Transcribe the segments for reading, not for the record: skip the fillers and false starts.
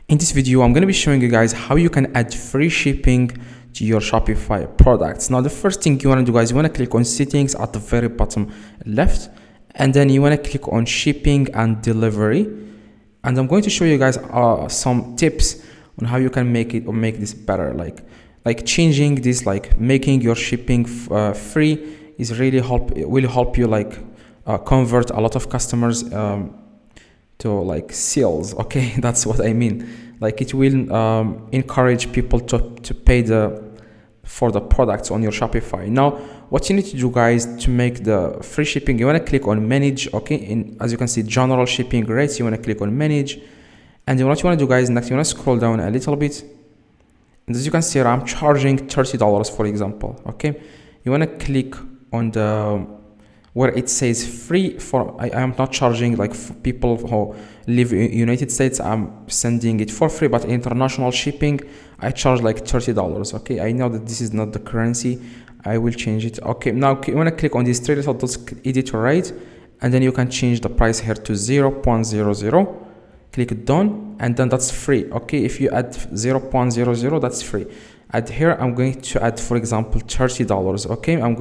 In this video, I'm going to be showing you guys how you can add free shipping to your Shopify products. Now, the first thing you want to do, guys, you want to click on settings at the very bottom left, and then you want to click on shipping and delivery. And I'm going to show you guys some tips on how you can make it or make this better. Like changing this, like making your shipping free is really will help you convert a lot of customers to like sales. Okay, that's what I mean. Like it will encourage people to pay for the products on your Shopify. Now, what you need to do, guys, to make the free shipping, you want to click on manage. Okay, as you can see, general shipping rates, you want to click on manage. And then what you want to do, guys, next you want to scroll down a little bit, and as you can see here, I'm charging $30, for example. Okay, you want to click on the where it says free. I am not charging, like, for people who live in United States, I'm sending it for free, but international shipping I charge like $30. Okay, I know that this is not the currency, I will change it. Okay, now you want to click on these three little dots, edit rate, and then you can change the price here to 0.00. Click done, and then that's free. Okay, if you add 0.00, that's free. Add here, I'm going to add, for example, $30. Okay, I am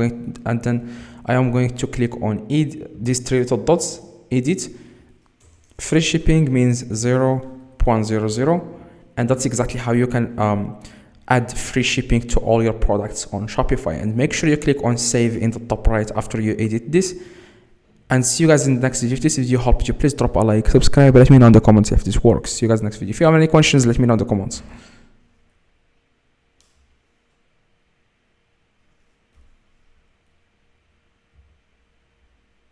going to click on these three little dots, edit. Free shipping means 0.00, and that's exactly how you can add free shipping to all your products on Shopify. And make sure you click on save in the top right after you edit this. And see you guys in the next video. If this video helped you, please drop a like, subscribe, let me know in the comments if this works. See you guys next video. If you have any questions, let me know in the comments.